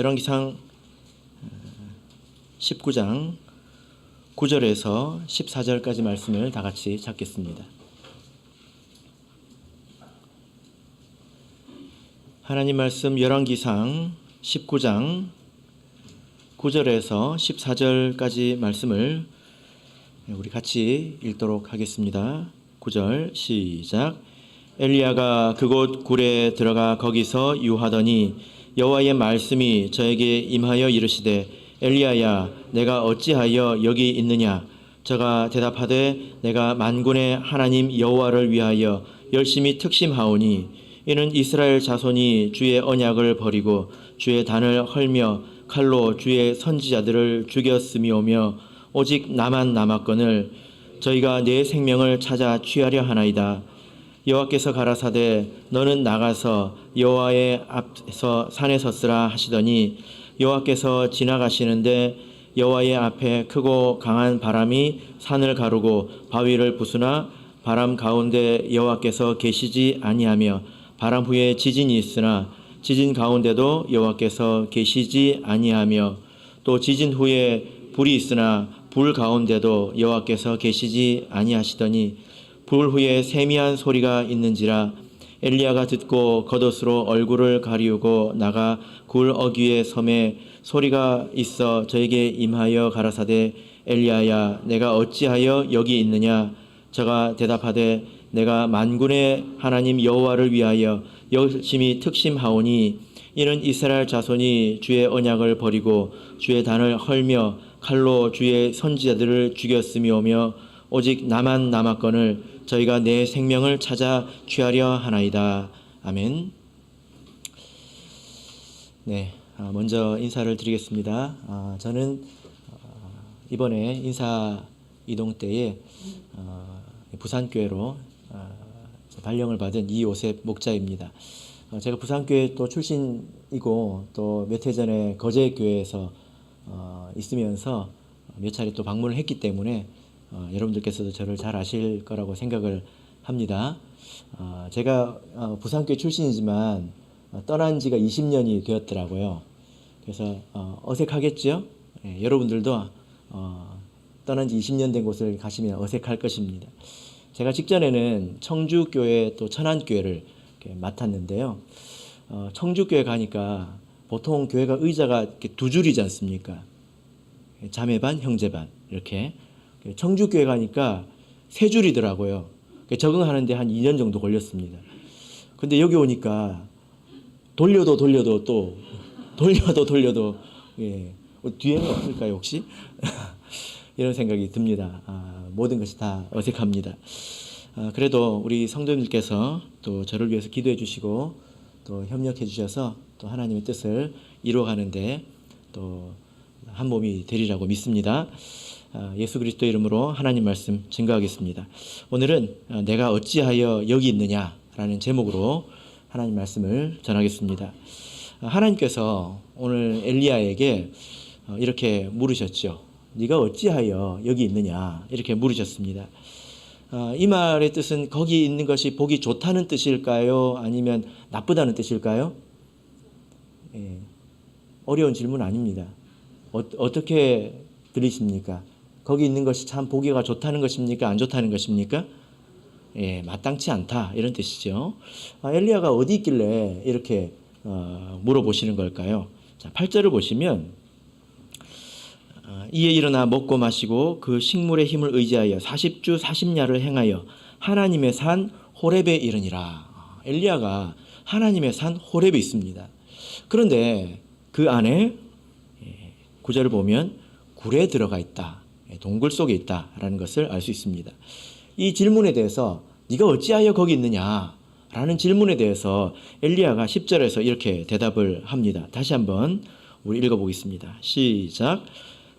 열왕기상 19장 9절에서 14절까지 말씀을 다 같이 찾겠습니다. 하나님 말씀 열왕기상 19장 9절에서 14절까지 말씀을 우리 같이 읽도록 하겠습니다. 9절 시작. 엘리야가 그곳 굴에 들어가 거기서 유하더니 여호와의 말씀이 저에게 임하여 이르시되 엘리야야 내가 어찌하여 여기 있느냐. 저가 대답하되 내가 만군의 하나님 여호와를 위하여 열심히 특심하오니 이는 이스라엘 자손이 주의 언약을 버리고 주의 단을 헐며 칼로 주의 선지자들을 죽였음이오며 오직 나만 남았거늘 저희가 내 생명을 찾아 취하려 하나이다. 여호와께서 가라사대 너는 나가서 여호와의 앞에서 산에 섰으라 하시더니 여호와께서 지나가시는데 여호와의 앞에 크고 강한 바람이 산을 가르고 바위를 부수나 바람 가운데 여호와께서 계시지 아니하며 바람 후에 지진이 있으나 지진 가운데도 여호와께서 계시지 아니하며 또 지진 후에 불이 있으나 불 가운데도 여호와께서 계시지 아니하시더니 불 후에 세미한 소리가 있는지라. 엘리야가 듣고 겉옷으로 얼굴을 가리우고 나가 굴 어귀의 섬에 소리가 있어 저에게 임하여 가라사대 엘리야야 내가 어찌하여 여기 있느냐. 저가 대답하되 내가 만군의 하나님 여호와를 위하여 열심히 특심하오니 이는 이스라엘 자손이 주의 언약을 버리고 주의 단을 헐며 칼로 주의 선지자들을 죽였음이오며 오직 나만 남았거늘 저희가 내 생명을 찾아 취하려 하나이다. 아멘. 네, 먼저 인사를 드리겠습니다. 저는 이번에 인사 이동 때에 부산교회로 발령을 받은 이요셉 목자입니다. 제가 부산교회 또 출신이고 또 몇 해 전에 거제교회에서 있으면서 몇 차례 또 방문을 했기 때문에 여러분들께서도 저를 잘 아실 거라고 생각을 합니다. 제가 부산교회 출신이지만 떠난 지가 20년이 되었더라고요. 그래서 어색하겠죠? 예, 여러분들도 떠난 지 20년 된 곳을 가시면 어색할 것입니다. 제가 직전에는 청주교회 또 천안교회를 이렇게 맡았는데요. 청주교회 가니까 보통 교회가 의자가 이렇게 두 줄이지 않습니까? 자매반, 형제반 이렇게. 청주교회 가니까 세 줄이더라고요. 적응하는데 한 2년 정도 걸렸습니다. 근데 여기 오니까 돌려도 또 돌려도 예. 뒤에는 없을까요 혹시? 이런 생각이 듭니다. 모든 것이 다 어색합니다. 그래도 우리 성도님들께서 또 저를 위해서 기도해 주시고 또 협력해 주셔서 또 하나님의 뜻을 이루어가는데 또 한 몸이 되리라고 믿습니다. 예수 그리스도 이름으로 하나님 말씀 증거하겠습니다. 오늘은 내가 어찌하여 여기 있느냐라는 제목으로 하나님 말씀을 전하겠습니다. 하나님께서 오늘 엘리야에게 이렇게 물으셨죠. 네가 어찌하여 여기 있느냐 이렇게 물으셨습니다. 이 말의 뜻은 거기 있는 것이 보기 좋다는 뜻일까요? 아니면 나쁘다는 뜻일까요? 예, 어려운 질문 아닙니다. 어떻게 들리십니까? 거기 있는 것이 참 보기가 좋다는 것입니까? 안 좋다는 것입니까? 예, 마땅치 않다 이런 뜻이죠. 엘리야가 어디 있길래 이렇게 물어보시는 걸까요? 자, 8절을 보시면 이에 일어나 먹고 마시고 그 식물의 힘을 의지하여 40주 40야를 행하여 하나님의 산 호렙에 이르니라. 엘리야가 하나님의 산 호렙에 있습니다. 그런데 그 안에 9절을 보면 굴에 들어가 있다. 동굴 속에 있다라는 것을 알 수 있습니다. 이 질문에 대해서 네가 어찌하여 거기 있느냐 라는 질문에 대해서 엘리야가 10절에서 이렇게 대답을 합니다. 다시 한번 우리 읽어보겠습니다. 시작.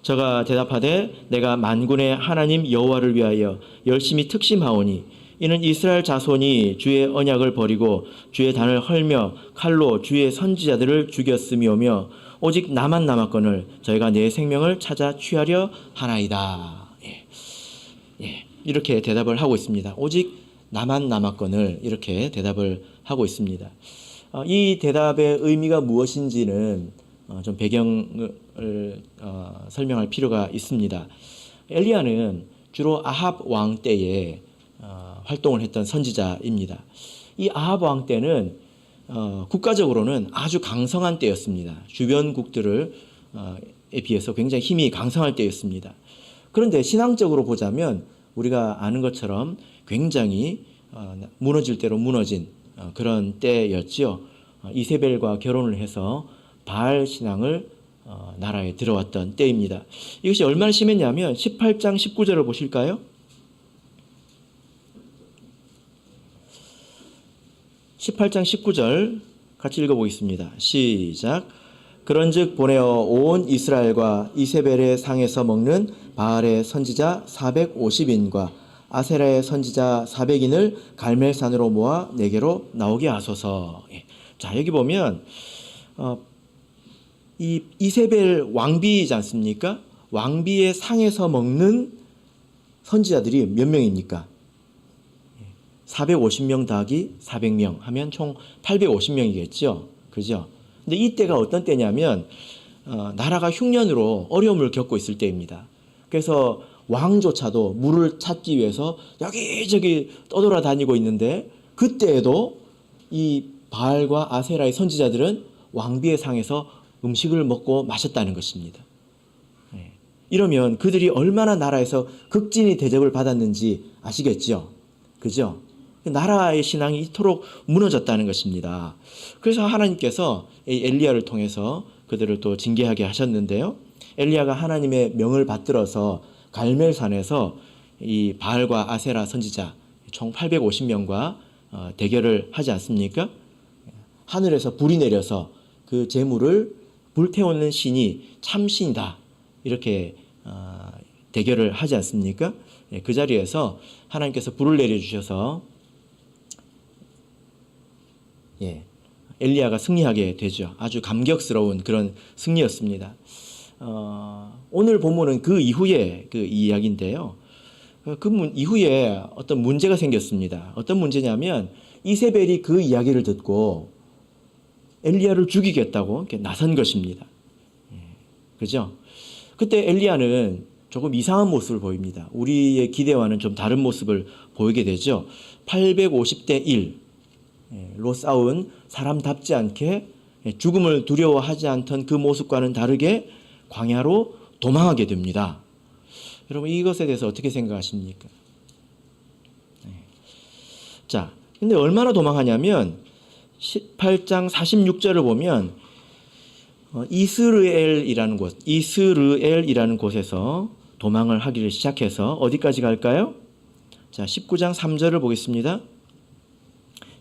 저가 대답하되 내가 만군의 하나님 여호와를 위하여 열심히 특심하오니 이는 이스라엘 자손이 주의 언약을 버리고 주의 단을 헐며 칼로 주의 선지자들을 죽였음이오며 오직 나만 남았거늘 저희가 내 생명을 찾아 취하려 하나이다. 예, 이렇게 대답을 하고 있습니다. 오직 나만 남았거늘 이렇게 대답을 하고 있습니다. 이 대답의 의미가 무엇인지는 좀 배경을 설명할 필요가 있습니다. 엘리야는 주로 아합 왕 때에 활동을 했던 선지자입니다. 이 아합 왕 때는 국가적으로는 아주 강성한 때였습니다. 주변국들에 비해서 굉장히 힘이 강성할 때였습니다. 그런데 신앙적으로 보자면 우리가 아는 것처럼 굉장히 무너질 대로 무너진 그런 때였지요. 이세벨과 결혼을 해서 바알 신앙을 나라에 들어왔던 때입니다. 이것이 얼마나 심했냐면 18장 19절을 보실까요? 18장 19절 같이 읽어보겠습니다. 시작. 그런즉 보내어 온 이스라엘과 이세벨의 상에서 먹는 바알의 선지자 450인과 아세라의 선지자 400인을 갈멜산으로 모아 내게로 나오게 하소서. 자, 여기 보면 이 이세벨 왕비이지 않습니까? 왕비의 상에서 먹는 선지자들이 몇 명입니까? 450명 더하기 400명 하면 총 850명이겠죠. 그죠? 근데 이때가 어떤 때냐면 나라가 흉년으로 어려움을 겪고 있을 때입니다. 그래서 왕조차도 물을 찾기 위해서 여기저기 떠돌아다니고 있는데 그때에도 이 바알과 아세라의 선지자들은 왕비의 상에서 음식을 먹고 마셨다는 것입니다. 이러면 그들이 얼마나 나라에서 극진히 대접을 받았는지 아시겠죠? 그죠? 나라의 신앙이 이토록 무너졌다는 것입니다. 그래서 하나님께서 엘리야를 통해서 그들을 또 징계하게 하셨는데요. 엘리야가 하나님의 명을 받들어서 갈멜산에서 이 바알과 아세라 선지자 총 850명과 대결을 하지 않습니까? 하늘에서 불이 내려서 그 재물을 불태우는 신이 참신이다 이렇게 대결을 하지 않습니까? 그 자리에서 하나님께서 불을 내려주셔서 엘리야가 승리하게 되죠. 아주 감격스러운 그런 승리였습니다. 오늘 본문은 그 이후의 그 이야기인데요. 그 이후에 어떤 문제가 생겼습니다. 어떤 문제냐면 이세벨이 그 이야기를 듣고 엘리야를 죽이겠다고 이렇게 나선 것입니다. 그죠? 그때 엘리야는 조금 이상한 모습을 보입니다. 우리의 기대와는 좀 다른 모습을 보이게 되죠. 850대 1로 싸운 사람답지 않게 죽음을 두려워하지 않던 그 모습과는 다르게 광야로 도망하게 됩니다. 여러분 이것에 대해서 어떻게 생각하십니까? 자, 근데 얼마나 도망하냐면 18장 46절을 보면 이스르엘이라는 곳에서 도망을 하기를 시작해서 어디까지 갈까요? 자, 19장 3절을 보겠습니다.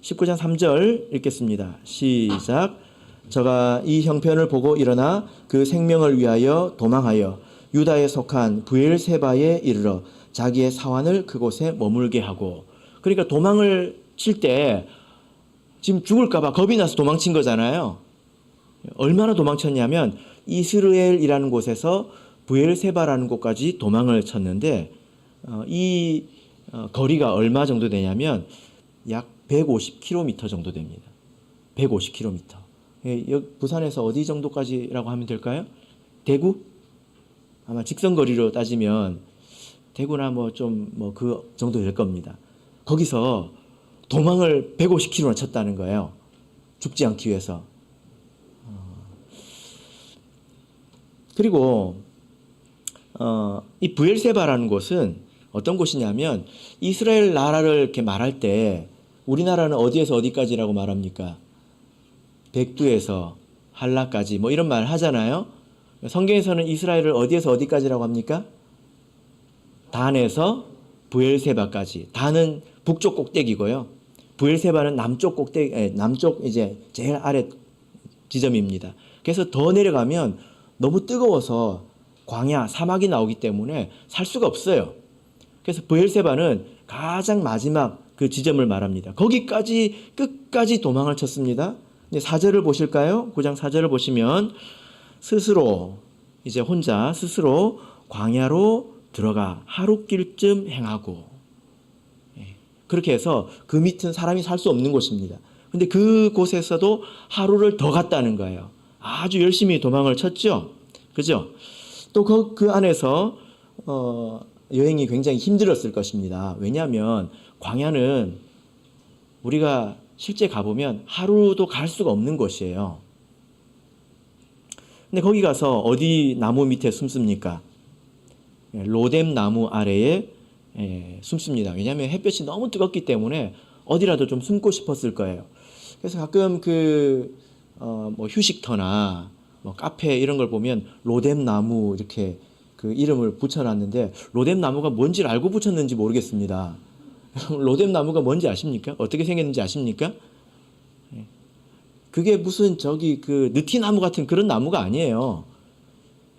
19장 3절 읽겠습니다. 시작. 저가 이 형편을 보고 일어나 그 생명을 위하여 도망하여 유다에 속한 브엘세바에 이르러 자기의 사환을 그곳에 머물게 하고, 그러니까 도망을 칠 때 지금 죽을까 봐 겁이 나서 도망친 거잖아요. 얼마나 도망쳤냐면 이스라엘이라는 곳에서 브엘세바라는 곳까지 도망을 쳤는데 이 거리가 얼마 정도 되냐면 약 150km 정도 됩니다. 150km. 부산에서 어디 정도까지라고 하면 될까요? 대구? 아마 직선 거리로 따지면 대구나 그 정도 될 겁니다. 거기서 도망을 150km나 쳤다는 거예요. 죽지 않기 위해서. 그리고 이 브엘세바라는 곳은 어떤 곳이냐면 이스라엘 나라를 이렇게 말할 때 우리나라는 어디에서 어디까지라고 말합니까? 백두에서 한라까지 뭐 이런 말 하잖아요. 성경에서는 이스라엘을 어디에서 어디까지라고 합니까? 단에서 브엘세바까지. 단은 북쪽 꼭대기고요. 브엘세바는 남쪽 꼭대기, 남쪽 이제 제일 아래 지점입니다. 그래서 더 내려가면 너무 뜨거워서 광야, 사막이 나오기 때문에 살 수가 없어요. 그래서 브엘세바는 가장 마지막 그 지점을 말합니다. 거기까지 끝까지 도망을 쳤습니다. 이제 4절을 보실까요? 9장 4절을 보시면 스스로 이제 혼자 스스로 광야로 들어가 하룻길쯤 행하고, 그렇게 해서 그 밑은 사람이 살 수 없는 곳입니다. 근데 그곳에서도 하루를 더 갔다는 거예요. 아주 열심히 도망을 쳤죠. 그죠? 또 그 안에서 여행이 굉장히 힘들었을 것입니다. 왜냐하면 광야는 우리가 실제 가보면 하루도 갈 수가 없는 곳이에요. 근데 거기 가서 어디 나무 밑에 숨습니까? 로뎀 나무 아래에 숨습니다. 왜냐하면 햇볕이 너무 뜨겁기 때문에 어디라도 좀 숨고 싶었을 거예요. 그래서 가끔 뭐 휴식터나 뭐 카페 이런 걸 보면 로뎀 나무 이렇게 그 이름을 붙여놨는데 로뎀 나무가 뭔지를 알고 붙였는지 모르겠습니다. 로뎀 나무가 뭔지 아십니까? 어떻게 생겼는지 아십니까? 그게 무슨 그 느티나무 같은 그런 나무가 아니에요.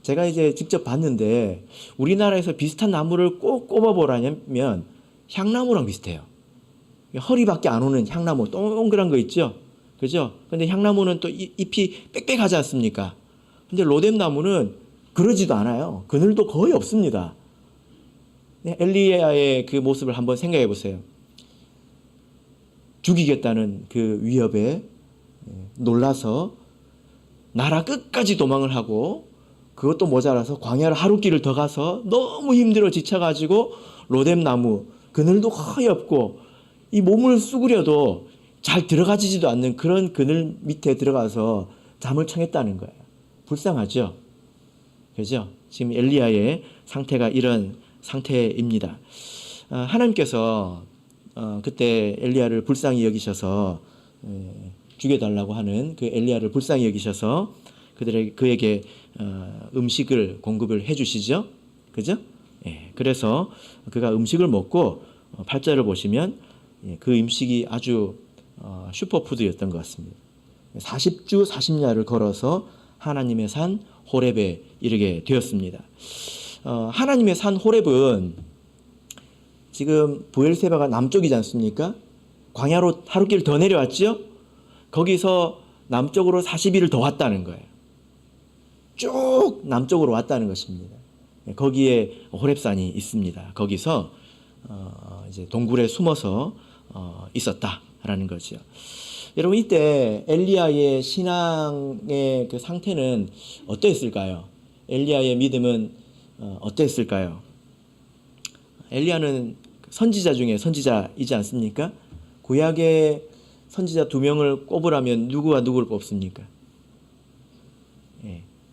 제가 이제 직접 봤는데 우리나라에서 비슷한 나무를 꼭 꼽아보라면 향나무랑 비슷해요. 허리밖에 안 오는 향나무 동그란 거 있죠? 그죠? 근데 향나무는 또 잎이 빽빽하지 않습니까? 근데 로뎀 나무는 그러지도 않아요. 그늘도 거의 없습니다. 엘리야의 그 모습을 한번 생각해 보세요. 죽이겠다는 그 위협에 놀라서 나라 끝까지 도망을 하고 그것도 모자라서 광야를 하루길을 더 가서 너무 힘들어 지쳐가지고 로뎀 나무 그늘도 거의 없고 이 몸을 수그려도 잘 들어가지지도 않는 그런 그늘 밑에 들어가서 잠을 청했다는 거예요. 불쌍하죠? 그죠? 지금 엘리야의 상태가 이런 상태입니다. 하나님께서 그때 엘리야를 불쌍히 여기셔서 죽여달라고 하는 그 엘리야를 불쌍히 여기셔서 그에게 음식을 공급을 해주시죠. 그죠? 그래서 그가 음식을 먹고 8절을 보시면 그 음식이 아주 슈퍼푸드였던 것 같습니다. 40주 40야를 걸어서 하나님의 산 호렙에 이르게 되었습니다. 하나님의 산 호렙은 지금 브엘세바가 남쪽이지 않습니까? 광야로 하루길 더 내려왔죠? 거기서 남쪽으로 40일을 더 왔다는 거예요. 쭉 남쪽으로 왔다는 것입니다. 거기에 호렙산이 있습니다. 거기서 이제 동굴에 숨어서 있었다라는 거죠. 여러분 이때 엘리야의 신앙의 그 상태는 어떠했을까요? 엘리야의 믿음은 어떠했을까요? 엘리야는 선지자 중에 선지자이지 않습니까? 구약의 선지자 2명을 꼽으라면 누구와 누구를 뽑습니까?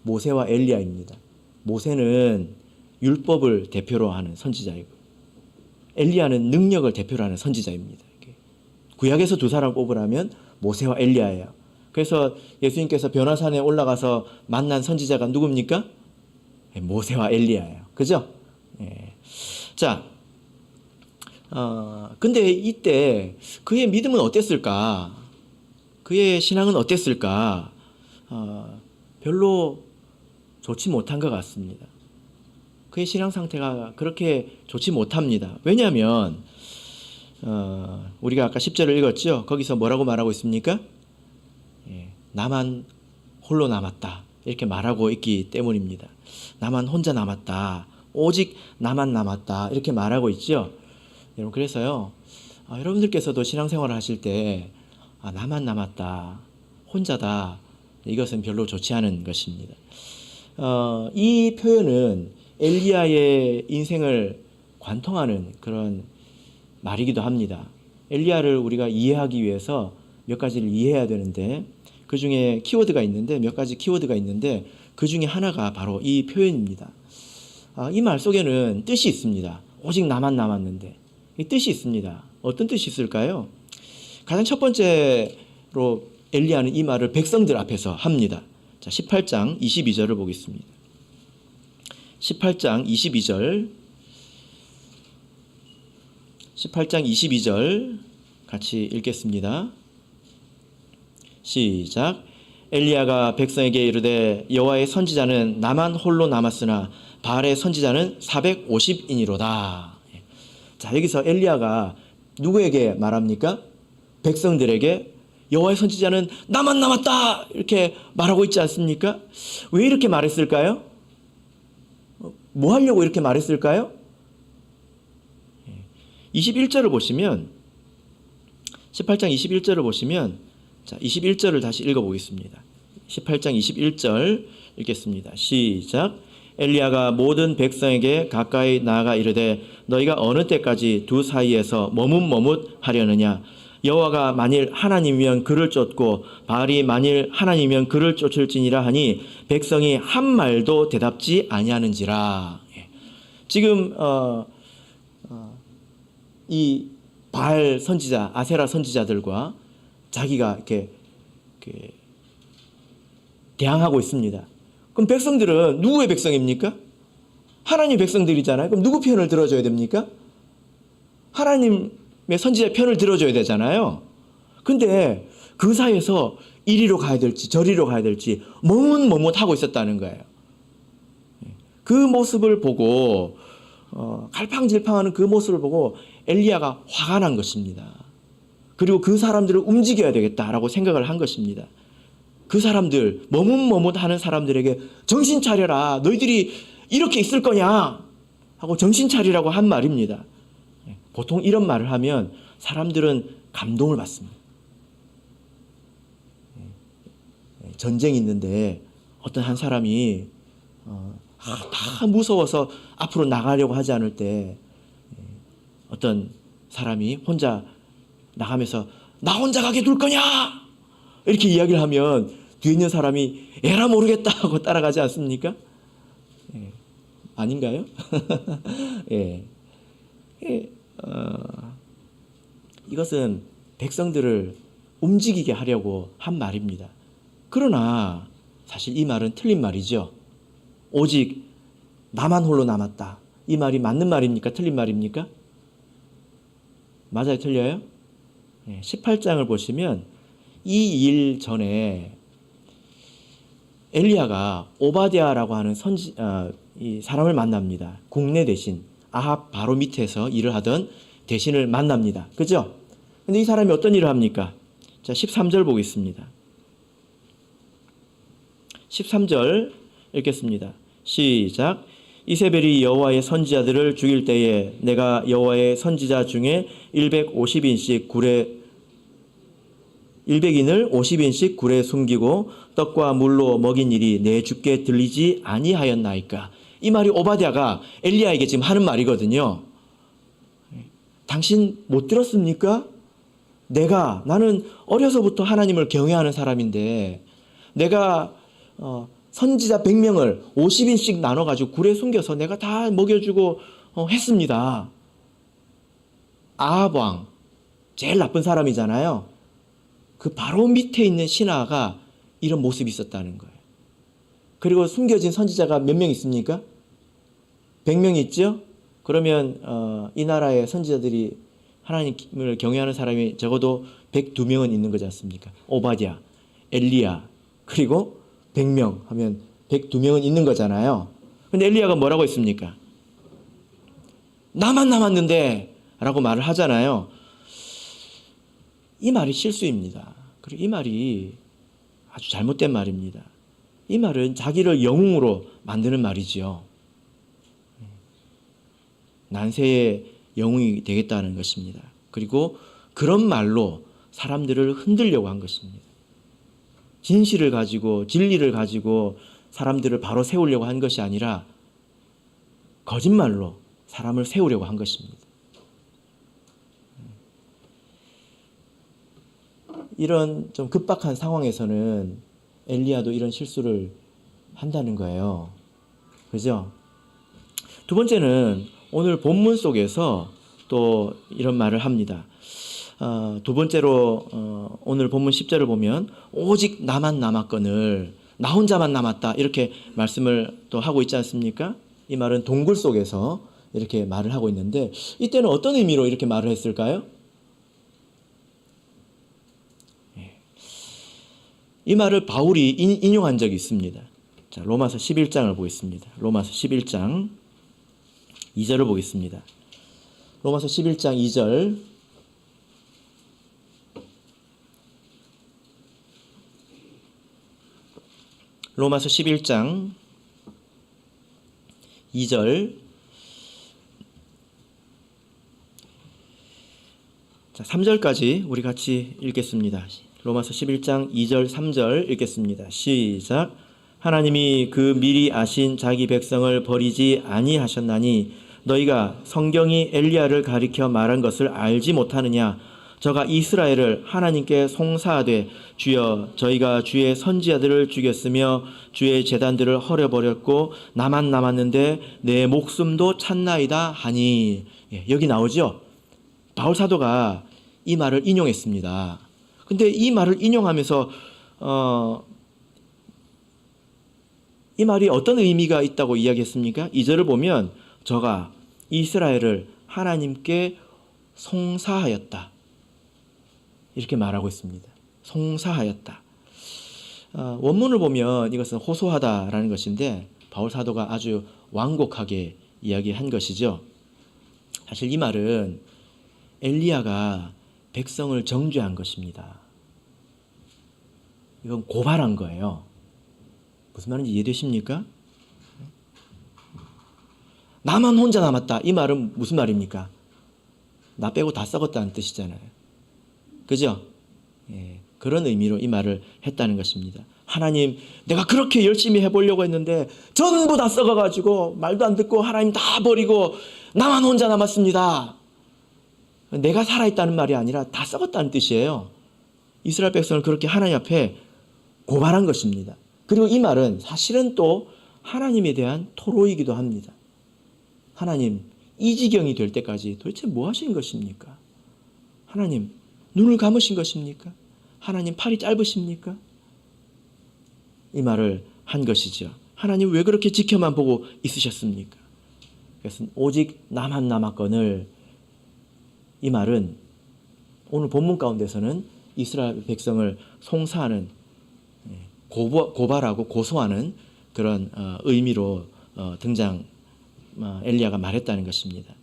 모세와 엘리야입니다. 모세는 율법을 대표로 하는 선지자이고 엘리야는 능력을 대표로 하는 선지자입니다. 구약에서 2사람 꼽으라면 모세와 엘리야예요. 그래서 예수님께서 변화산에 올라가서 만난 선지자가 누굽니까? 모세와 엘리야예요. 그죠? 자, 근데 이때 그의 믿음은 어땠을까? 그의 신앙은 어땠을까? 별로 좋지 못한 것 같습니다. 그의 신앙 상태가 그렇게 좋지 못합니다. 왜냐하면 우리가 아까 10절을 읽었죠? 거기서 뭐라고 말하고 있습니까? 나만 홀로 남았다 이렇게 말하고 있기 때문입니다. 나만 혼자 남았다. 오직 나만 남았다 이렇게 말하고 있죠. 여러분 그래서요 여러분들께서도 신앙생활을 하실 때 나만 남았다 혼자다 이것은 별로 좋지 않은 것입니다. 이 표현은 엘리야의 인생을 관통하는 그런 말이기도 합니다. 엘리야를 우리가 이해하기 위해서 몇 가지를 이해해야 되는데 그 중에 키워드가 있는데 몇 가지 키워드가 있는데 그 중에 하나가 바로 이 표현입니다. 이 말 속에는 뜻이 있습니다. 오직 나만 남았는데 이 뜻이 있습니다. 어떤 뜻이 있을까요? 가장 첫 번째로 엘리야는 이 말을 백성들 앞에서 합니다. 자, 18장 22절을 보겠습니다. 18장 22절 18장 22절 같이 읽겠습니다. 시작. 엘리야가 백성에게 이르되 여호와의 선지자는 나만 홀로 남았으나 바알의 선지자는 450인이로다. 자, 여기서 엘리야가 누구에게 말합니까? 백성들에게 여호와의 선지자는 나만 남았다 이렇게 말하고 있지 않습니까? 왜 이렇게 말했을까요? 뭐 하려고 이렇게 말했을까요? 21절을 보시면 18장 21절을 보시면 자 21절을 다시 읽어보겠습니다. 18장 21절 읽겠습니다. 시작. 엘리야가 모든 백성에게 가까이 나아가 이르되 너희가 어느 때까지 두 사이에서 머뭇머뭇하려느냐. 여호와가 만일 하나님이면 그를 쫓고 바알이 만일 하나님이면 그를 쫓을지니라 하니 백성이 한 말도 대답지 아니하는지라. 지금 이 바알 선지자, 아세라 선지자들과 자기가 이렇게 대항하고 있습니다. 그럼 백성들은 누구의 백성입니까? 하나님 백성들이잖아요. 그럼 누구 편을 들어줘야 됩니까? 하나님의 선지자의 편을 들어줘야 되잖아요. 근데 그 사이에서 이리로 가야 될지 저리로 가야 될지 머뭇머뭇하고 있었다는 거예요. 그 모습을 보고 갈팡질팡하는 그 모습을 보고 엘리야가 화가 난 것입니다. 그리고 그 사람들을 움직여야 되겠다라고 생각을 한 것입니다. 그 사람들, 머뭇머뭇하는 사람들에게 정신 차려라. 너희들이 이렇게 있을 거냐? 하고 정신 차리라고 한 말입니다. 보통 이런 말을 하면 사람들은 감동을 받습니다. 전쟁이 있는데 어떤 한 사람이 다 무서워서 앞으로 나가려고 하지 않을 때 어떤 사람이 혼자 나가면서 나 혼자 가게 둘 거냐? 이렇게 이야기를 하면 뒤에 있는 사람이 에라 모르겠다 하고 따라가지 않습니까? 아닌가요? 이것은 백성들을 움직이게 하려고 한 말입니다. 그러나 사실 이 말은 틀린 말이죠. 오직 나만 홀로 남았다. 이 말이 맞는 말입니까? 틀린 말입니까? 맞아요? 틀려요? 18장을 보시면 이 일 전에 엘리야가 오바댜라고 하는 이 사람을 만납니다. 국내 대신 아합 바로 밑에서 일을 하던 대신을 만납니다. 그죠? 근데 이 사람이 어떤 일을 합니까? 자, 13절 보겠습니다. 13절 읽겠습니다. 시작. 이세벨이 여호와의 선지자들을 죽일 때에 내가 여호와의 선지자 중에 150인씩 굴에 100인을 50인씩 굴에 숨기고 떡과 물로 먹인 일이 내 주께 들리지 아니하였나이까. 이 말이 오바댜가 엘리야에게 지금 하는 말이거든요. 당신 못 들었습니까? 나는 어려서부터 하나님을 경외하는 사람인데 내가 선지자 100명을 50인씩 나눠가지고 굴에 숨겨서 내가 다 먹여주고 했습니다. 아합 왕, 제일 나쁜 사람이잖아요. 그 바로 밑에 있는 신하가 이런 모습이 있었다는 거예요. 그리고 숨겨진 선지자가 몇 명 있습니까? 100명 있죠? 그러면 이 나라의 선지자들이 하나님을 경외하는 사람이 적어도 102명은 있는 거지 않습니까? 오바댜, 엘리야, 그리고 100명 하면 102명은 있는 거잖아요. 근데 엘리야가 뭐라고 했습니까? 나만 남았는데 라고 말을 하잖아요. 이 말이 실수입니다. 그리고 이 말이 아주 잘못된 말입니다. 이 말은 자기를 영웅으로 만드는 말이지요. 난세의 영웅이 되겠다는 것입니다. 그리고 그런 말로 사람들을 흔들려고 한 것입니다. 진실을 가지고 진리를 가지고 사람들을 바로 세우려고 한 것이 아니라 거짓말로 사람을 세우려고 한 것입니다. 이런 좀 급박한 상황에서는 엘리야도 이런 실수를 한다는 거예요. 그죠? 두 번째는 오늘 본문 속에서 또 이런 말을 합니다. 두 번째로 오늘 본문 10절을 보면 오직 나만 남았거늘 나 혼자만 남았다 이렇게 말씀을 또 하고 있지 않습니까? 이 말은 동굴 속에서 이렇게 말을 하고 있는데 이때는 어떤 의미로 이렇게 말을 했을까요? 이 말을 바울이 인용한 적이 있습니다. 자, 로마서 11장을 보겠습니다. 로마서 11장 2절을 보겠습니다. 로마서 11장 2절 로마서 11장 2절 자, 3절까지 우리 같이 읽겠습니다. 로마서 11장 2절 3절 읽겠습니다. 시작. 하나님이 그 미리 아신 자기 백성을 버리지 아니하셨나니 너희가 성경이 엘리야를 가리켜 말한 것을 알지 못하느냐. 저가 이스라엘을 하나님께 송사하되 주여 저희가 주의 선지자들을 죽였으며 주의 제단들을 헐어버렸고 나만 남았는데 내 목숨도 찾나이다 하니. 여기 나오죠. 바울 사도가 이 말을 인용했습니다. 근데 이 말을 인용하면서 이 말이 어떤 의미가 있다고 이야기했습니까? 2절을 보면 저가 이스라엘을 하나님께 송사하였다 이렇게 말하고 있습니다. 송사하였다. 원문을 보면 이것은 호소하다라는 것인데 바울 사도가 아주 완곡하게 이야기한 것이죠. 사실 이 말은 엘리야가 백성을 정죄한 것입니다. 이건 고발한 거예요. 무슨 말인지 이해되십니까? 나만 혼자 남았다. 이 말은 무슨 말입니까? 나 빼고 다 썩었다는 뜻이잖아요. 그죠? 그런 의미로 이 말을 했다는 것입니다. 하나님, 내가 그렇게 열심히 해보려고 했는데 전부 다 썩어가지고 말도 안 듣고 하나님 다 버리고 나만 혼자 남았습니다. 내가 살아있다는 말이 아니라 다 썩었다는 뜻이에요. 이스라엘 백성을 그렇게 하나님 앞에 고발한 것입니다. 그리고 이 말은 사실은 또 하나님에 대한 토로이기도 합니다. 하나님, 이 지경이 될 때까지 도대체 뭐 하신 것입니까? 하나님, 눈을 감으신 것입니까? 하나님, 팔이 짧으십니까? 이 말을 한 것이죠. 하나님, 왜 그렇게 지켜만 보고 있으셨습니까? 그래서 오직 나만 남았거늘, 이 말은 오늘 본문 가운데서는 이스라엘 백성을 송사하는, 고발하고 고소하는 그런 의미로 엘리야가 말했다는 것입니다.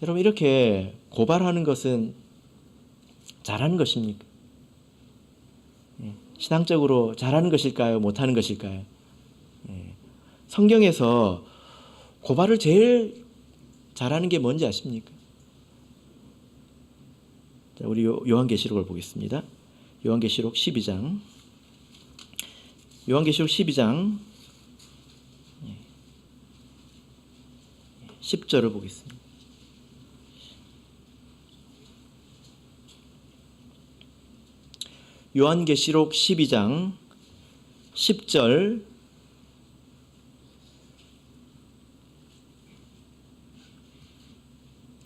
여러분, 이렇게 고발하는 것은 잘하는 것입니까? 신앙적으로 잘하는 것일까요? 못하는 것일까요? 성경에서 고발을 제일 잘하는 게 뭔지 아십니까? 자, 우리 요한계시록을 보겠습니다. 요한계시록 12장 10절을 보겠습니다. 요한계시록 12장 10절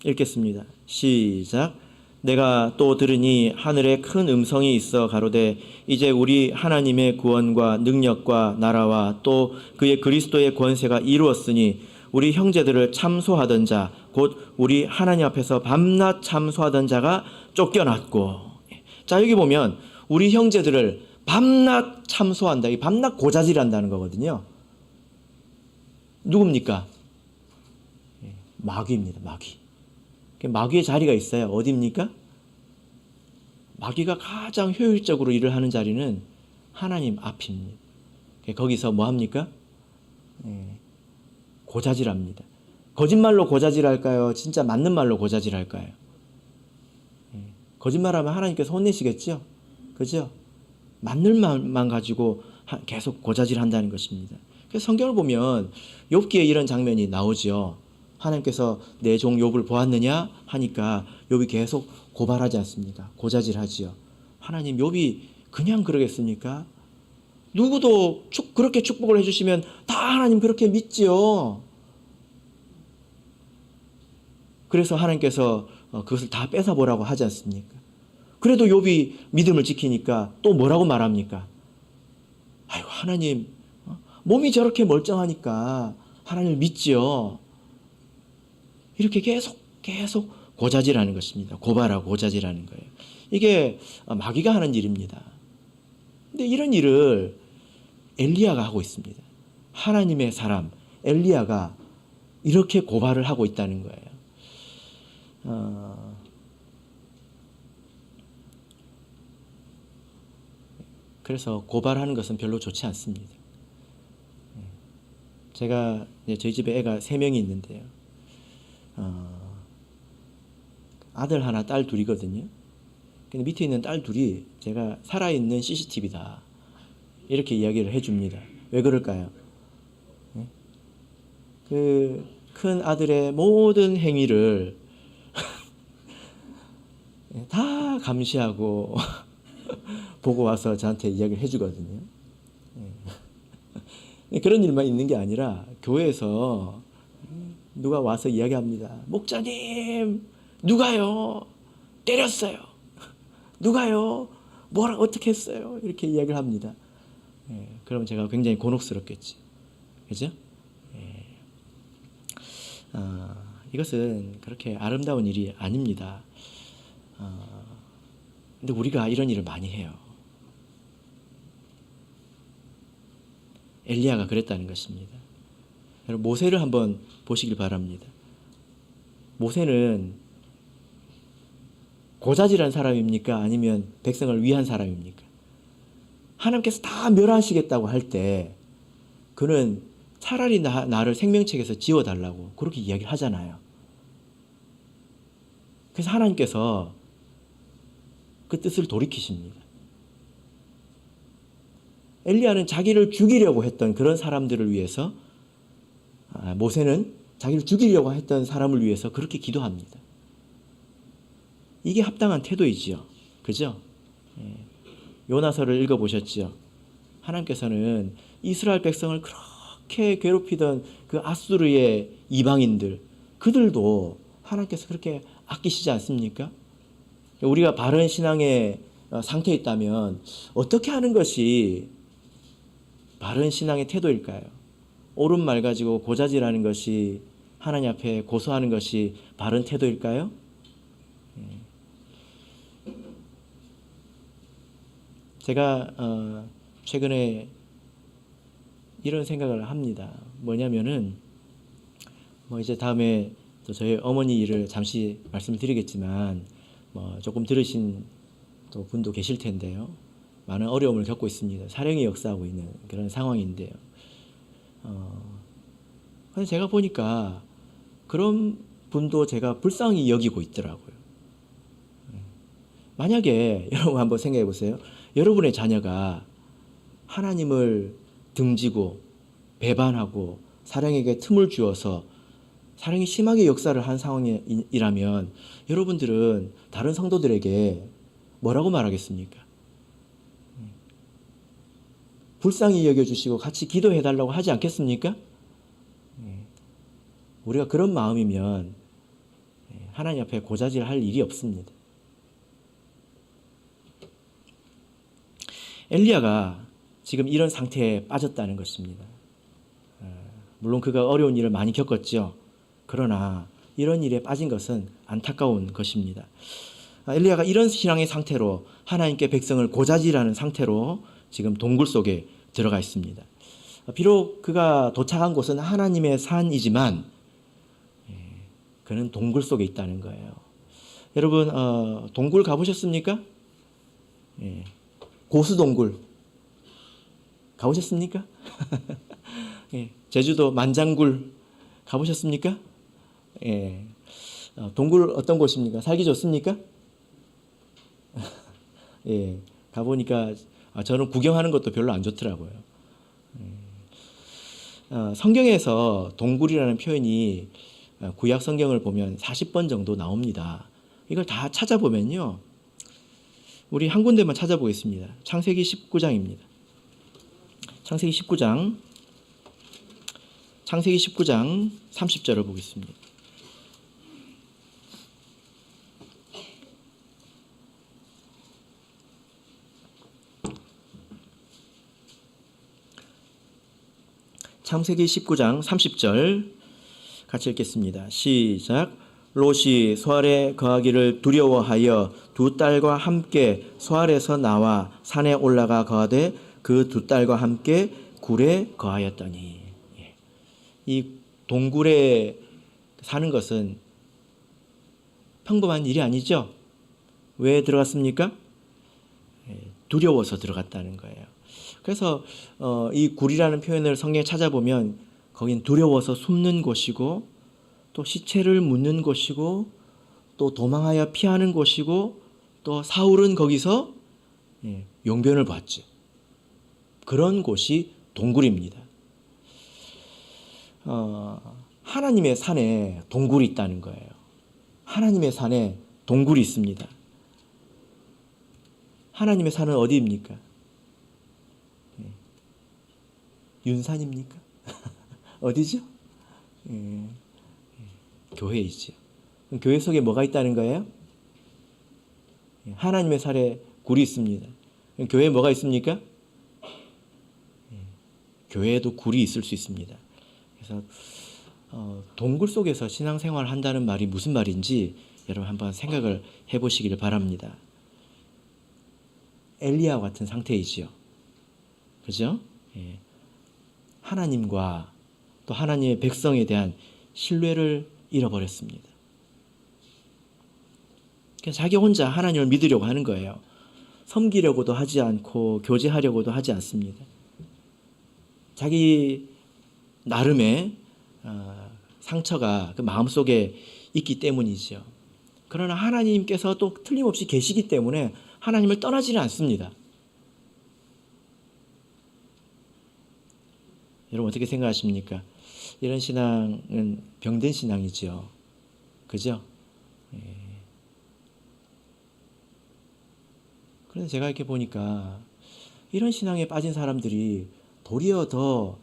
읽겠습니다. 시작. 내가 또 들으니 하늘에 큰 음성이 있어 가로되 이제 우리 하나님의 구원과 능력과 나라와 또 그의 그리스도의 권세가 이루었으니 우리 형제들을 참소하던 자 곧 우리 하나님 앞에서 밤낮 참소하던 자가 쫓겨났고. 자, 여기 보면 우리 형제들을 밤낮 참소한다. 이 밤낮 고자질한다는 거거든요. 누굽니까? 마귀입니다. 마귀. 마귀의 자리가 있어요. 어디입니까? 마귀가 가장 효율적으로 일을 하는 자리는 하나님 앞입니다. 거기서 뭐 합니까? 고자질합니다. 거짓말로 고자질할까요? 진짜 맞는 말로 고자질할까요? 거짓말하면 하나님께서 혼내시겠죠? 그죠? 맞는 말만 가지고 계속 고자질한다는 것입니다. 그래서 성경을 보면 욥기에 이런 장면이 나오죠. 하나님께서 내 종 욥을 보았느냐 하니까 욥이 계속 고발하지 않습니까? 고자질하지요. 하나님, 욥이 그냥 그러겠습니까? 누구도 그렇게 축복을 해주시면 다 하나님 그렇게 믿지요. 그래서 하나님께서 그것을 다 뺏어보라고 하지 않습니까? 그래도 욥이 믿음을 지키니까 또 뭐라고 말합니까? 아이고, 하나님, 몸이 저렇게 멀쩡하니까 하나님을 믿지요. 이렇게 계속 고자질하는 것입니다. 고발하고 고자질하는 거예요. 이게 마귀가 하는 일입니다. 근데 이런 일을 엘리야가 하고 있습니다. 하나님의 사람 엘리야가 이렇게 고발을 하고 있다는 거예요. 그래서 고발하는 것은 별로 좋지 않습니다. 제가 저희 집에 애가 3명이 있는데요. 아들 하나, 딸 둘이거든요. 근데 밑에 있는 딸 둘이 제가 살아있는 CCTV다. 이렇게 이야기를 해줍니다. 왜 그럴까요? 그 큰 아들의 모든 행위를 다 감시하고 보고 와서 저한테 이야기를 해주거든요. 그런 일만 있는 게 아니라 교회에서 누가 와서 이야기합니다. 목사님, 누가요? 때렸어요. 누가요? 뭐라 어떻게 했어요? 이렇게 이야기를 합니다. 그럼 제가 굉장히 곤혹스럽겠지. 그죠? 이것은 그렇게 아름다운 일이 아닙니다. 근데 우리가 이런 일을 많이 해요. 엘리야가 그랬다는 것입니다. 여러분, 모세를 한번 보시길 바랍니다. 모세는 고자질한 사람입니까? 아니면 백성을 위한 사람입니까? 하나님께서 다 멸하시겠다고 할 때 그는 차라리 나를 생명책에서 지워달라고 그렇게 이야기를 하잖아요. 그래서 하나님께서 그 뜻을 돌이키십니다. 엘리야는 자기를 죽이려고 했던 그런 사람들을 위해서, 모세는 자기를 죽이려고 했던 사람을 위해서 그렇게 기도합니다. 이게 합당한 태도이지요. 그죠? 요나서를 읽어보셨죠? 하나님께서는 이스라엘 백성을 그렇게 괴롭히던 그 아수르의 이방인들, 그들도 하나님께서 그렇게 아끼시지 않습니까? 우리가 바른 신앙의 상태에 있다면 어떻게 하는 것이 바른 신앙의 태도일까요? 옳은 말 가지고 고자질하는 것이 하나님 앞에 고소하는 것이 바른 태도일까요? 제가 최근에 이런 생각을 합니다. 뭐냐면은 이제 다음에 또 저희 어머니 일을 잠시 말씀을 드리겠지만 조금 들으신 또 분도 계실 텐데요. 많은 어려움을 겪고 있습니다. 사령이 역사하고 있는 그런 상황인데요. 근데 제가 보니까 그런 분도 제가 불쌍히 여기고 있더라고요. 만약에 여러분 한번 생각해 보세요. 여러분의 자녀가 하나님을 등지고 배반하고 사령에게 틈을 주어서 사령이 심하게 역사를 한 상황이라면 여러분들은 다른 성도들에게 뭐라고 말하겠습니까? 불쌍히 여겨주시고 같이 기도해달라고 하지 않겠습니까? 우리가 그런 마음이면 하나님 앞에 고자질할 일이 없습니다. 엘리야가 지금 이런 상태에 빠졌다는 것입니다. 물론 그가 어려운 일을 많이 겪었죠. 그러나 이런 일에 빠진 것은 안타까운 것입니다. 엘리야가 이런 신앙의 상태로 하나님께 백성을 고자질하는 상태로 지금 동굴 속에 들어가 있습니다. 비록 그가 도착한 곳은 하나님의 산이지만 그는 동굴 속에 있다는 거예요. 여러분 동굴 가보셨습니까? 고수동굴 가보셨습니까? 제주도 만장굴 가보셨습니까? 동굴 어떤 곳입니까? 살기 좋습니까? 가보니까 저는 구경하는 것도 별로 안 좋더라고요. 성경에서 동굴이라는 표현이 구약 성경을 보면 40번 정도 나옵니다. 이걸 다 찾아보면요. 우리 한 군데만 찾아보겠습니다. 창세기 19장입니다. 창세기 19장 30절을 보겠습니다. 창세기 19장 30절 같이 읽겠습니다. 시작. 롯이 소알에 거하기를 두려워하여 두 딸과 함께 소알에서 나와 산에 올라가 거하되 그 두 딸과 함께 굴에 거하였더니. 이 동굴에 사는 것은 평범한 일이 아니죠. 왜 들어갔습니까? 두려워서 들어갔다는 거예요. 그래서 이 굴이라는 표현을 성경에 찾아보면 거긴 두려워서 숨는 곳이고 또 시체를 묻는 곳이고 또 도망하여 피하는 곳이고 또 사울은 거기서 용변을 봤죠. 그런 곳이 동굴입니다. 하나님의 산에 동굴이 있다는 거예요. 하나님의 산에 동굴이 있습니다. 하나님의 산은 어디입니까? 윤산입니까? 어디죠? 교회이죠. 교회 속에 뭐가 있다는 거예요? 하나님의 산에 굴이 있습니다. 교회에 뭐가 있습니까? 교회에도 굴이 있을 수 있습니다. 그래서 동굴 속에서 신앙생활을 한다는 말이 무슨 말인지 여러분 한번 생각을 해보시기를 바랍니다. 엘리야와 같은 상태이지요. 그죠? 하나님과 또 하나님의 백성에 대한 신뢰를 잃어버렸습니다. 그냥 자기 혼자 하나님을 믿으려고 하는 거예요. 섬기려고도 하지 않고 교제하려고도 하지 않습니다. 자기 나름의 상처가 그 마음속에 있기 때문이죠. 그러나 하나님께서 또 틀림없이 계시기 때문에 하나님을 떠나지는 않습니다. 여러분 어떻게 생각하십니까? 이런 신앙은 병든 신앙이죠. 그죠? 그래서 제가 이렇게 보니까 이런 신앙에 빠진 사람들이 도리어 더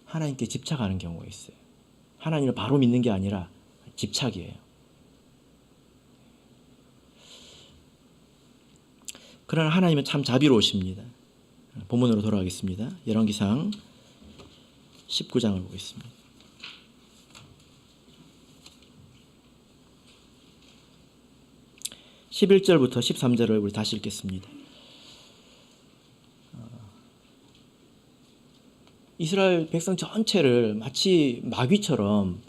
하나님께 집착하는 경우가 있어요. 하나님을 바로 믿는 게 아니라 집착이에요. 그러나 하나님은 참 자비로우십니다. 본문으로 돌아가겠습니다. 열왕기상 19장을 보겠습니다. 11절부터 13절을 우리 다시 읽겠습니다. 이스라엘 백성 전체를 마치 마귀처럼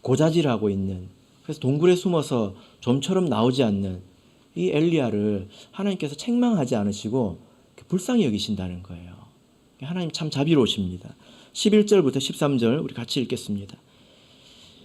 고자질하고 있는, 그래서 동굴에 숨어서 좀처럼 나오지 않는 이 엘리야를 하나님께서 책망하지 않으시고 불쌍히 여기신다는 거예요. 하나님 참 자비로우십니다. 11절부터 13절 우리 같이 읽겠습니다.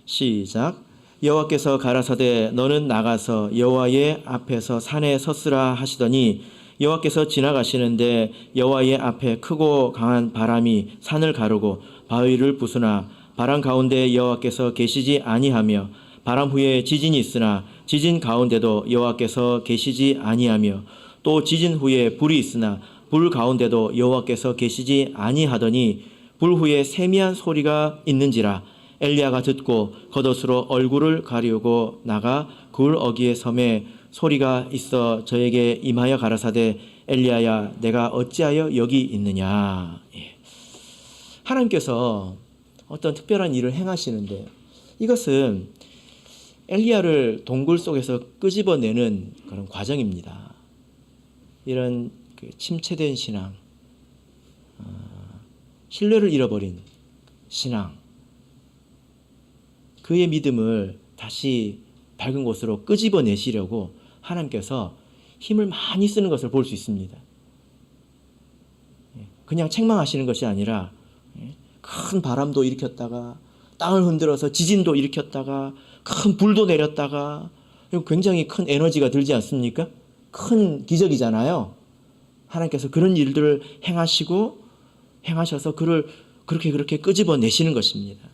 시작. 여호와께서 가라사대 너는 나가서 여호와의 앞에서 산에 섰으라 하시더니 여호와께서 지나가시는데 여호와의 앞에 크고 강한 바람이 산을 가르고 바위를 부수나 바람 가운데 여호와께서 계시지 아니하며 바람 후에 지진이 있으나 지진 가운데도 여호와께서 계시지 아니하며 또 지진 후에 불이 있으나 불 가운데도 여호와께서 계시지 아니하더니 불 후에 세미한 소리가 있는지라 엘리야가 듣고 겉옷으로 얼굴을 가리우고 나가 굴 어귀에 섬에 소리가 있어 저에게 임하여 가라사대 엘리야야 내가 어찌하여 여기 있느냐. 하나님께서 어떤 특별한 일을 행하시는데 이것은 엘리야를 동굴 속에서 끄집어내는 그런 과정입니다. 이런 침체된 신앙, 신뢰를 잃어버린 신앙, 그의 믿음을 다시 밝은 곳으로 끄집어내시려고 하나님께서 힘을 많이 쓰는 것을 볼 수 있습니다. 그냥 책망하시는 것이 아니라 큰 바람도 일으켰다가 땅을 흔들어서 지진도 일으켰다가 큰 불도 내렸다가 굉장히 큰 에너지가 들지 않습니까? 큰 기적이잖아요. 하나님께서 그런 일들을 행하셔서 그를 그렇게 끄집어내시는 것입니다.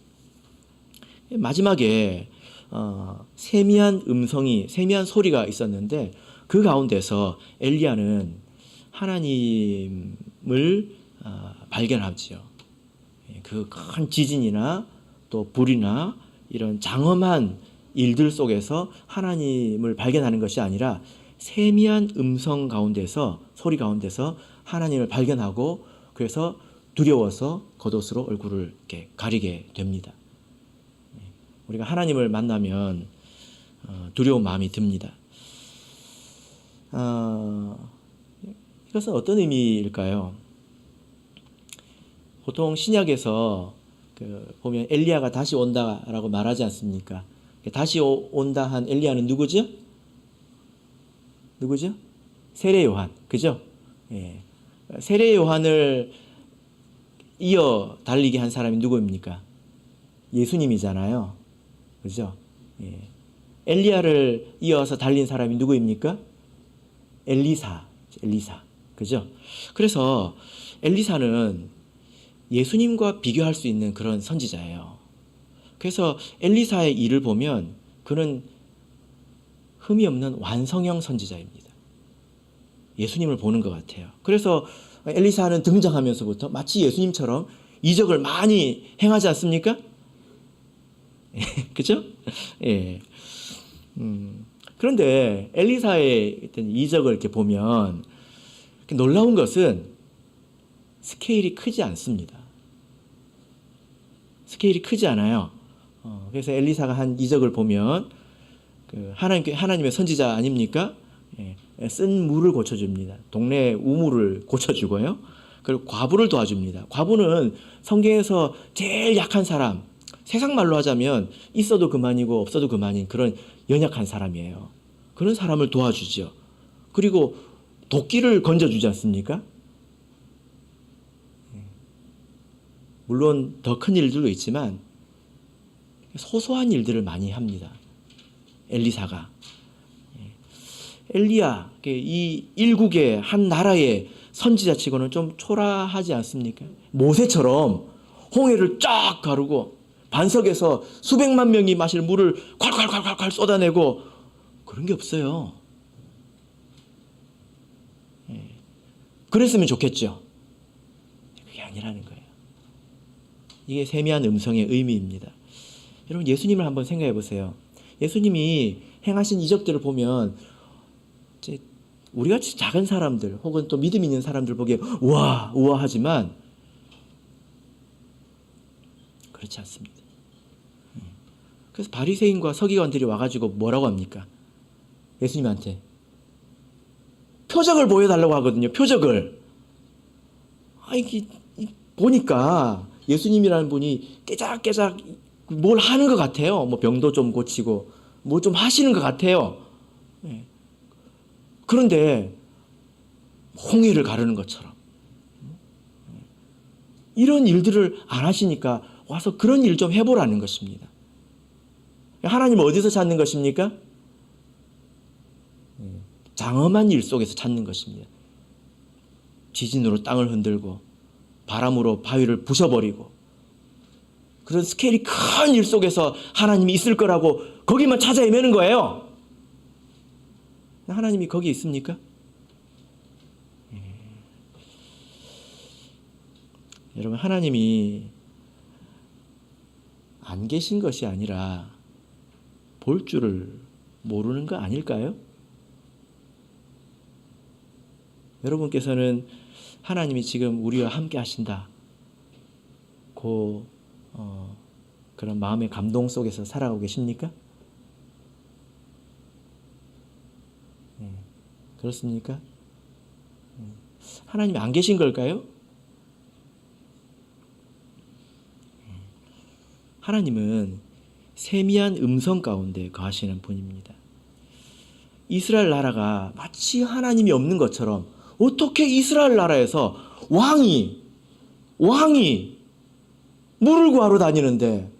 마지막에 세미한 소리가 있었는데 그 가운데서 엘리야는 하나님을 발견하지요. 그 큰 지진이나 또 불이나 이런 장엄한 일들 속에서 하나님을 발견하는 것이 아니라 세미한 소리 가운데서 하나님을 발견하고 그래서 두려워서 겉옷으로 얼굴을 이렇게 가리게 됩니다. 우리가 하나님을 만나면 두려운 마음이 듭니다. 이것은 어떤 의미일까요? 보통 신약에서 보면 엘리야가 다시 온다라고 말하지 않습니까? 다시 온다 한 엘리야는 누구죠? 세례 요한, 그죠? 예. 세례 요한을 이어 달리게 한 사람이 누구입니까? 예수님이잖아요. 그죠? 예. 엘리야를 이어서 달린 사람이 누구입니까? 엘리사, 그죠? 그래서 엘리사는 예수님과 비교할 수 있는 그런 선지자예요. 그래서 엘리사의 일을 보면 그는 흠이 없는 완성형 선지자입니다. 예수님을 보는 것 같아요. 그래서 엘리사는 등장하면서부터 마치 예수님처럼 이적을 많이 행하지 않습니까? 그죠? 예. 그런데 엘리사의 이적을 이렇게 보면 놀라운 것은 스케일이 크지 않습니다. 스케일이 크지 않아요. 그래서 엘리사가 한 이적을 보면 하나님의 선지자 아닙니까? 예, 쓴 물을 고쳐줍니다. 동네 우물을 고쳐주고요. 그리고 과부를 도와줍니다. 과부는 성경에서 제일 약한 사람, 세상 말로 하자면 있어도 그만이고 없어도 그만인 그런 연약한 사람이에요. 그런 사람을 도와주죠. 그리고 도끼를 건져주지 않습니까? 물론 더 큰 일들도 있지만 소소한 일들을 많이 합니다. 엘리사가. 엘리야, 이 일국의 한 나라의 선지자치고는 좀 초라하지 않습니까? 모세처럼 홍해를 쫙 가르고 반석에서 수백만 명이 마실 물을 콸콸콸콸 쏟아내고 그런 게 없어요. 그랬으면 좋겠죠. 그게 아니라는 거예요. 이게 세미한 음성의 의미입니다. 여러분, 예수님을 한번 생각해 보세요. 예수님이 행하신 이적들을 보면 우리같이 작은 사람들 혹은 또 믿음 있는 사람들 보기에 우아하지만 그렇지 않습니다. 그래서 바리새인과 서기관들이 와가지고 뭐라고 합니까? 예수님한테 표적을 보여달라고 하거든요. 표적을. 보니까 예수님이라는 분이 깨작깨작 뭘 하는 것 같아요. 뭐 병도 좀 고치고 뭐 좀 하시는 것 같아요. 그런데 홍해를 가르는 것처럼 이런 일들을 안 하시니까 와서 그런 일 좀 해보라는 것입니다. 하나님은 어디서 찾는 것입니까? 장엄한 일 속에서 찾는 것입니다. 지진으로 땅을 흔들고 바람으로 바위를 부셔버리고 그런 스케일이 큰 일 속에서 하나님이 있을 거라고 거기만 찾아 헤매는 거예요. 하나님이 거기 있습니까? 여러분, 하나님이 안 계신 것이 아니라 볼 줄을 모르는 거 아닐까요? 여러분께서는 하나님이 지금 우리와 함께 하신다. 그런 마음의 감동 속에서 살아가고 계십니까? 그렇습니까? 하나님이 안 계신 걸까요? 하나님은 세미한 음성 가운데 거하시는 분입니다. 이스라엘 나라가 마치 하나님이 없는 것처럼 어떻게 이스라엘 나라에서 왕이 물을 구하러 다니는데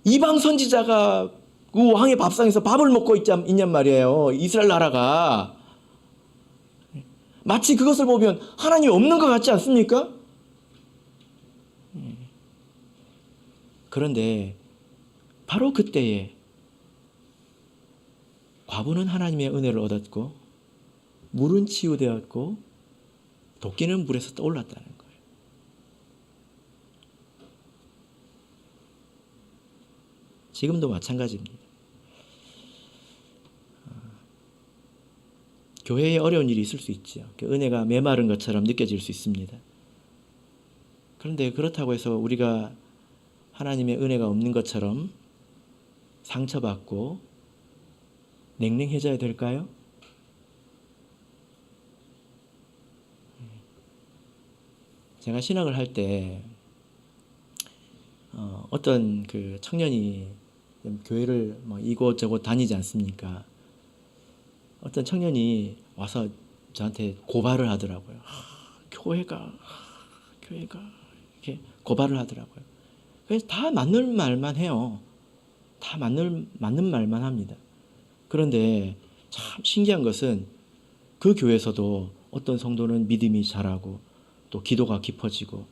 이방 선지자가 그 왕의 밥상에서 밥을 먹고 있냔 말이에요. 이스라엘 나라가. 마치 그것을 보면 하나님이 없는 것 같지 않습니까? 그런데 바로 그때에 과부는 하나님의 은혜를 얻었고 물은 치유되었고 도끼는 물에서 떠올랐다는 거예요. 지금도 마찬가지입니다. 교회에 어려운 일이 있을 수 있죠. 은혜가 메마른 것처럼 느껴질 수 있습니다. 그런데 그렇다고 해서 우리가 하나님의 은혜가 없는 것처럼 상처받고 냉랭해져야 될까요? 제가 신학을 할 때 어떤 그 청년이 교회를 이곳저곳 다니지 않습니까? 어떤 청년이 와서 저한테 고발을 하더라고요. 교회가 이렇게 고발을 하더라고요. 그래서 다 맞는 말만 해요. 다 맞는 말만 합니다. 그런데 참 신기한 것은 그 교회에서도 어떤 성도는 믿음이 자라고 또 기도가 깊어지고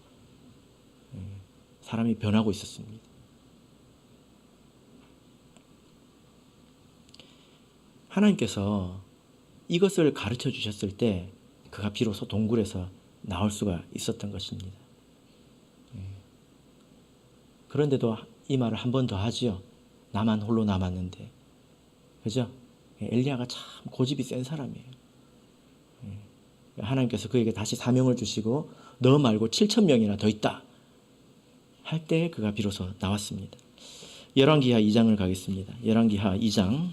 사람이 변하고 있었습니다. 하나님께서 이것을 가르쳐 주셨을 때 그가 비로소 동굴에서 나올 수가 있었던 것입니다. 그런데도 이 말을 한 번 더 하지요. 나만 홀로 남았는데. 그죠? 엘리야가 참 고집이 센 사람이에요. 하나님께서 그에게 다시 사명을 주시고 너 말고 7,000명이나 더 있다 할 때 그가 비로소 나왔습니다. 열왕기하 2장을 가겠습니다. 열왕기하 2장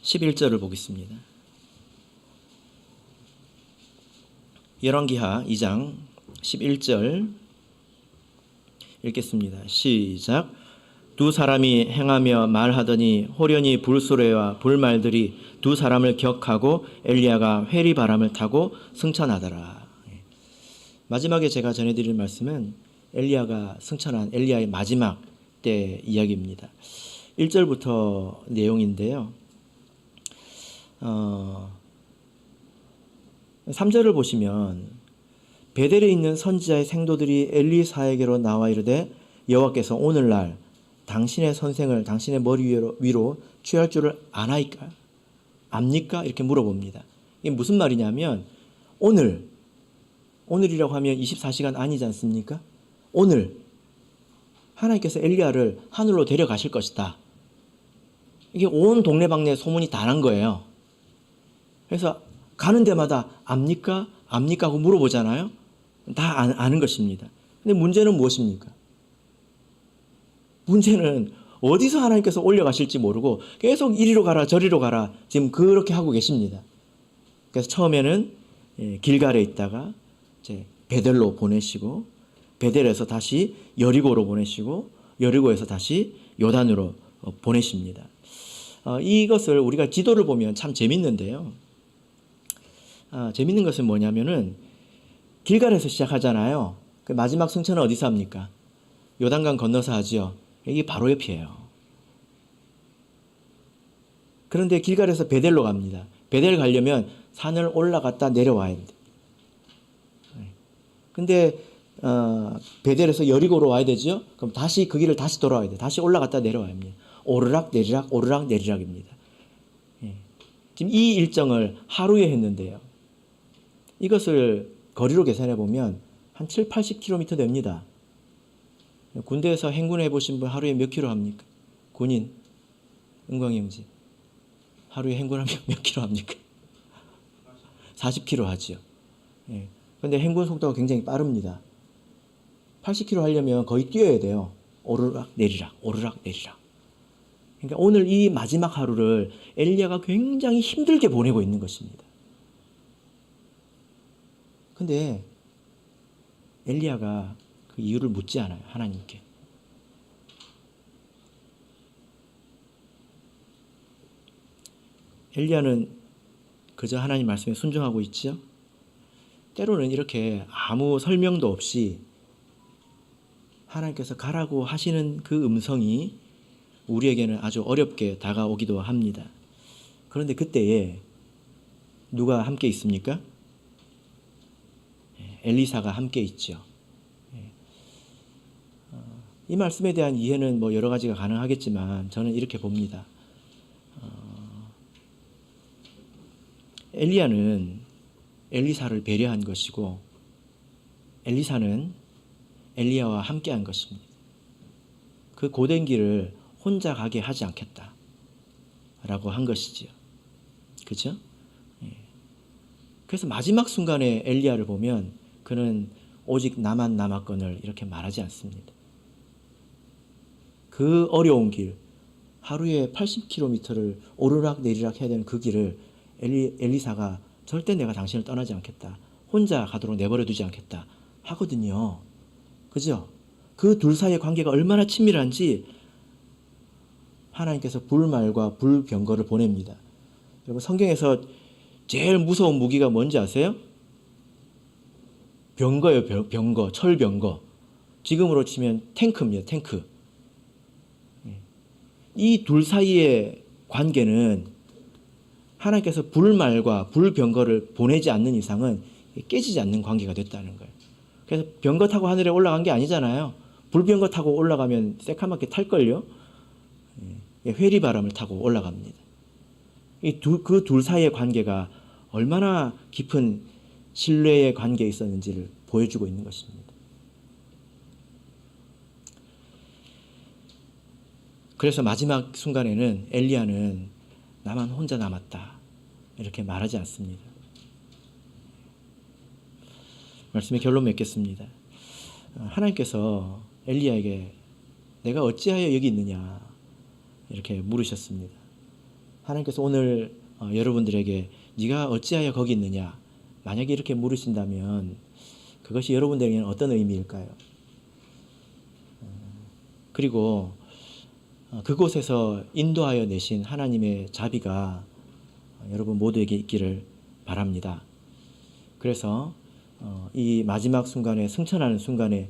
11절을 보겠습니다. 열왕기하 2장 11절 읽겠습니다. 시작. 두 사람이 행하며 말하더니 호련히 불수레와 불말들이 두 사람을 격하고 엘리야가 회리바람을 타고 승천하더라. 마지막에 제가 전해드릴 말씀은 엘리야가 승천한 엘리야의 마지막 때 이야기입니다. 1절부터 내용인데요. 3절을 보시면 베델에 있는 선지자의 생도들이 엘리사에게로 나와 이르되 여호와께서 오늘날 당신의 선생을 당신의 머리 위로 취할 줄을 아나이까? 압니까? 이렇게 물어봅니다. 이게 무슨 말이냐면 오늘이라고 하면 24시간 아니지 않습니까? 오늘 하나님께서 엘리야를 하늘로 데려가실 것이다. 이게 온 동네방네 소문이 다 난 거예요. 그래서 가는 데마다 압니까? 압니까? 하고 물어보잖아요. 다 아는 것입니다. 근데 문제는 무엇입니까? 문제는 어디서 하나님께서 올려가실지 모르고 계속 이리로 가라 저리로 가라 지금 그렇게 하고 계십니다. 그래서 처음에는 길갈에 있다가 이제 베델로 보내시고 베델에서 다시 여리고로 보내시고 여리고에서 다시 요단으로 보내십니다. 이것을 우리가 지도를 보면 참 재밌는데요. 재밌는 것은 뭐냐면은 길갈에서 시작하잖아요. 그 마지막 승천은 어디서 합니까? 요단강 건너서 하지요. 이게 바로 옆이에요. 그런데 길갈에서 베델로 갑니다. 베델 가려면 산을 올라갔다 내려와야 됩니다. 근데 베델에서 여리고로 와야 되죠. 그럼 다시 그 길을 다시 돌아와야 돼요. 다시 올라갔다 내려와야 합니다. 오르락 내리락 오르락 내리락입니다. 지금 이 일정을 하루에 했는데요. 이것을 거리로 계산해 보면 한 7, 80km 됩니다. 군대에서 행군해 보신 분 하루에 몇 킬로 합니까? 군인, 은광이 형제. 하루에 행군하면 몇 킬로 합니까? 40km 하지요. 그런데 행군 속도가 굉장히 빠릅니다. 80km 하려면 거의 뛰어야 돼요. 오르락 내리락, 오르락 내리락. 그러니까 오늘 이 마지막 하루를 엘리야가 굉장히 힘들게 보내고 있는 것입니다. 근데 엘리야가 그 이유를 묻지 않아요. 하나님께. 엘리야는 그저 하나님 말씀에 순종하고 있지요. 때로는 이렇게 아무 설명도 없이 하나님께서 가라고 하시는 그 음성이 우리에게는 아주 어렵게 다가오기도 합니다. 그런데 그때에 누가 함께 있습니까? 엘리사가 함께 있죠. 이 말씀에 대한 이해는 뭐 여러 가지가 가능하겠지만 저는 이렇게 봅니다. 엘리야는 엘리사를 배려한 것이고 엘리사는 엘리야와 함께한 것입니다. 그 고된 길을 혼자 가게 하지 않겠다라고 한 것이지요. 그렇죠? 그래서 마지막 순간에 엘리야를 보면 그는 오직 나만 남았거늘 이렇게 말하지 않습니다. 그 어려운 길, 하루에 80km를 오르락 내리락 해야 되는 그 길을 엘리사가 절대 내가 당신을 떠나지 않겠다. 혼자 가도록 내버려 두지 않겠다. 하거든요. 그죠? 그 둘 사이의 관계가 얼마나 친밀한지 하나님께서 불말과 불병거를 보냅니다. 여러분 성경에서 제일 무서운 무기가 뭔지 아세요? 병거예요. 병거, 철병거. 지금으로 치면 탱크입니다. 탱크. 이 둘 사이의 관계는 하나님께서 불말과 불병거를 보내지 않는 이상은 깨지지 않는 관계가 됐다는 거예요. 그래서 병거 타고 하늘에 올라간 게 아니잖아요. 불병거 타고 올라가면 새카맣게 탈걸요. 회리바람을 타고 올라갑니다. 그 둘 사이의 관계가 얼마나 깊은 신뢰의 관계에 있었는지를 보여주고 있는 것입니다. 그래서 마지막 순간에는 엘리야는 나만 혼자 남았다 이렇게 말하지 않습니다. 말씀의 결론 맺겠습니다. 하나님께서 엘리야에게 내가 어찌하여 여기 있느냐 이렇게 물으셨습니다. 하나님께서 오늘 여러분들에게 네가 어찌하여 거기 있느냐 만약에 이렇게 물으신다면 그것이 여러분들에게는 어떤 의미일까요? 그리고 그곳에서 인도하여 내신 하나님의 자비가 여러분 모두에게 있기를 바랍니다. 그래서 이 마지막 순간에 승천하는 순간에